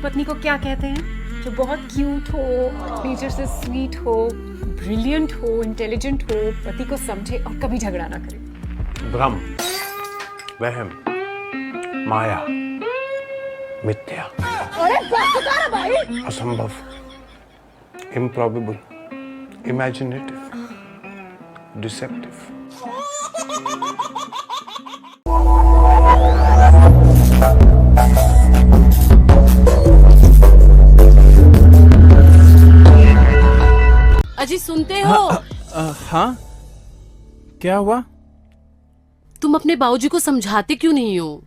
पत्नी को क्या कहते हैं? जो बहुत क्यूट हो, नेचर से स्वीट हो, ब्रिलियंट हो, इंटेलिजेंट हो, पति को समझे और कभी झगड़ा ना करे। भ्रम, वहम, माया, मिथ्या, असंभव, improbable, imaginative, deceptive. अजी सुनते हो? हाँ, क्या हुआ? तुम अपने बाबूजी को समझाते क्यों नहीं हो?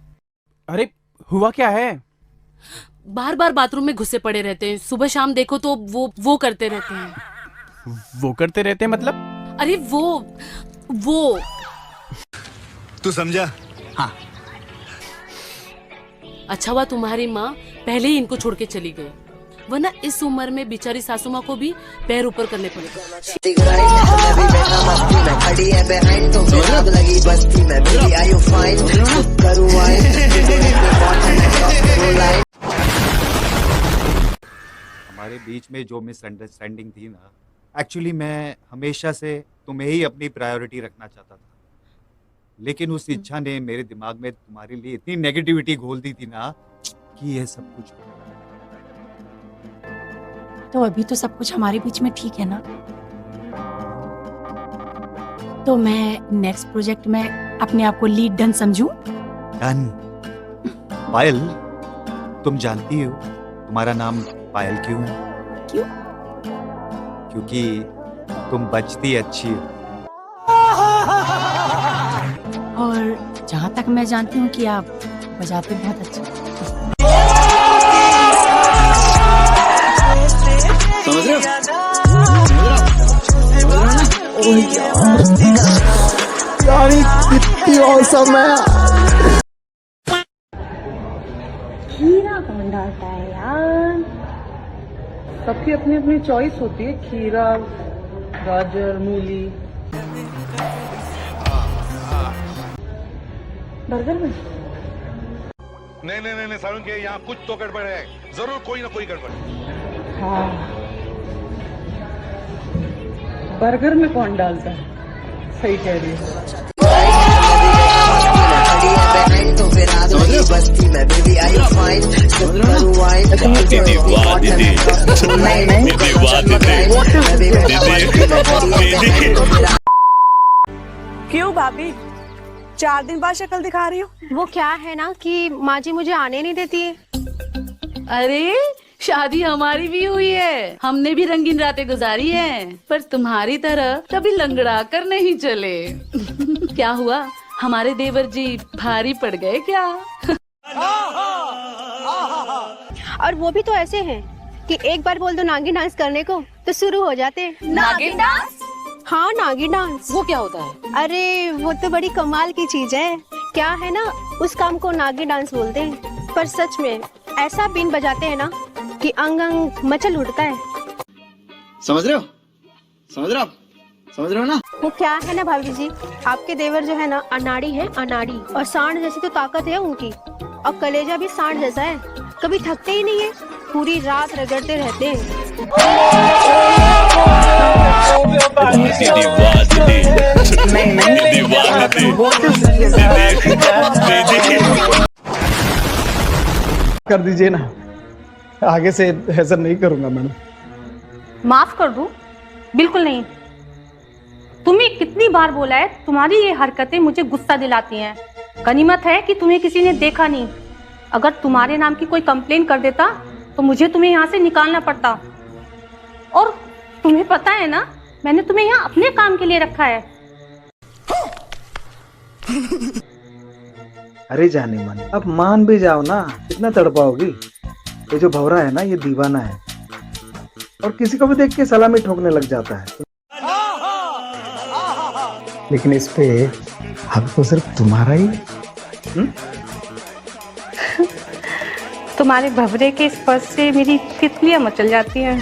अरे हुआ क्या है? बार बार बाथरूम में घुसे पड़े रहते हैं, सुबह शाम देखो तो वो करते रहते हैं। वो करते रहते हैं मतलब? अरे वो तू समझा? हाँ। अच्छा हुआ तुम्हारी माँ पहले ही इनको छोड़ के चली गई, वरना इस उम्र में बेचारी सासू माँ को भी पैर ऊपर करने पड़े। हमारे बीच में जो मिसअंडरस्टैंडिंग थी ना, एक्चुअली मैं हमेशा से तुम्हें ही अपनी प्रायोरिटी रखना चाहता था, लेकिन उस इच्छा ने मेरे दिमाग में तुम्हारे लिए इतनी नेगेटिविटी घोल दी थी ना कि ये सब कुछ। तो अभी तो सब कुछ हमारे बीच में ठीक है ना? तो मैं नेक्स्ट प्रोजेक्ट में अपने आप को लीड डन समझूं? डन। पायल, तुम जानती हो तुम्हारा नाम पायल क्यों है? क्यों? क्योंकि तुम बचती अच्छी हो। और जहाँ तक मैं जानती हूँ कि आप बजाते बहुत अच्छा। समझ रहे हो? यार कितनी औसम है। खीरा कौन डालता है यार? सबकी अपनी अपनी चॉइस होती है, खीरा, गाजर, मूली। बर्गर में नहीं सारुण के यहाँ कुछ तो गड़बड़ है, जरूर कोई ना कोई गड़बड़। हाँ, बर्गर में कौन डालता है? सही कह रही है। क्यों भाभी, 4 दिन बाद शक्ल दिखा रही हो? वो क्या है ना कि माँ जी मुझे आने नहीं देती है। अरे शादी हमारी भी हुई है, हमने भी रंगीन रातें गुजारी हैं, पर तुम्हारी तरह कभी लंगड़ा कर नहीं चले। क्या हुआ, हमारे देवर जी भारी पड़ गए क्या? और वो भी तो ऐसे हैं कि एक बार बोल दो नागिन डांस करने को तो शुरू हो जाते हैं। नागिन डांस? हाँ, नागिन डांस। वो क्या होता है? अरे वो तो बड़ी कमाल की चीज है। क्या है ना, उस काम को नागिन डांस बोलते हैं, पर सच में ऐसा बीन बजाते हैं ना कि अंग अंग मचल उठता है। समझ रहे हो? समझ रहे हो? समझ रहे हो ना? वो क्या है ना भाभी जी, आपके देवर जो है ना अनाड़ी है, अनाड़ी, और सांड जैसी तो ताकत है उनकी, और कलेजा भी सांड जैसा है, कभी थकते ही नहीं है, पूरी रात रगड़ते रहते हैं। कर दीजिए ना, आगे से ऐसा नहीं करूंगा मैडम। माफ कर दूं? बिल्कुल नहीं। तुम्हें कितनी बार बोला है, तुम्हारी ये हरकतें मुझे गुस्सा दिलाती हैं। गनीमत है कि तुम्हें किसी ने देखा नहीं, अगर तुम्हारे नाम की कोई कंप्लेन कर देता तो मुझे तुम्हें यहाँ से निकालना पड़ता। और तुम्हें पता है ना, मैंने तुम्हें यहाँ अपने काम के लिए रखा है। अरे जाने मन, अब मान भी जाओ ना, कितना तड़पाओगी? ये जो भंवरा है ना, ये दीवाना है और किसी को भी देख के सलामी ठोकने लग जाता है। लेकिन इस पे हक तो सिर्फ तुम्हारा ही। तुम्हारे भंवरे के स्पर्श से मेरी तितलियां मचल जाती हैं।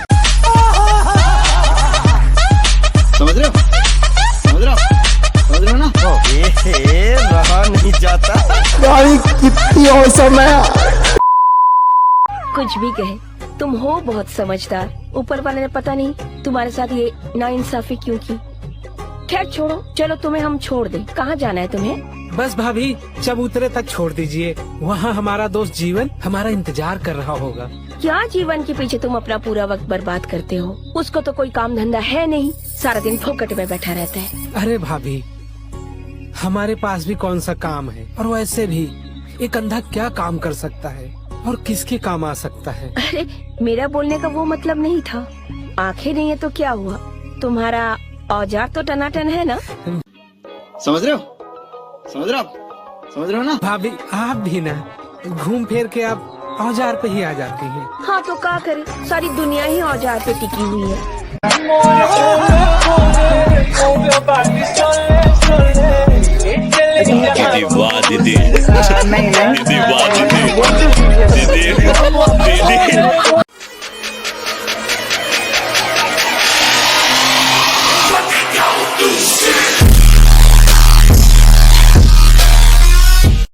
समझ रहे हो? समझ रहे हो? समझ रहे हो ना? रहा नहीं जाता। यार कितनी औसम है। कुछ भी कहे, तुम हो बहुत समझदार। ऊपर वाले ने पता नहीं तुम्हारे साथ ये नाइंसाफी क्यों की। खैर छोड़ो, चलो तुम्हें हम छोड़ दें। कहाँ जाना है तुम्हें? बस भाभी, चबूतरे तक छोड़ दीजिए, वहाँ हमारा दोस्त जीवन हमारा इंतजार कर रहा होगा। क्या जीवन के पीछे तुम अपना पूरा वक्त बर्बाद करते हो? उसको तो कोई काम धंधा है नहीं, सारा दिन फोकट में बैठा रहता है। अरे भाभी, हमारे पास भी कौन सा काम है, और वैसे भी एक अंधा क्या काम कर सकता है और किसके काम आ सकता है? अरे मेरा बोलने का वो मतलब नहीं था। आंखें नहीं है तो क्या हुआ, तुम्हारा औजार तो टनाटन है ना। समझ रहे हो? समझ रहे हो? समझ रहे हो ना? भाभी आप भी ना घूम फिर के आप औजार पे ही आ जाती हैं। हाँ तो क्या करे, सारी दुनिया ही औजार पे टिकी हुई है। दीदी वाह दीदी, दीदी वाह दीदी, दीदी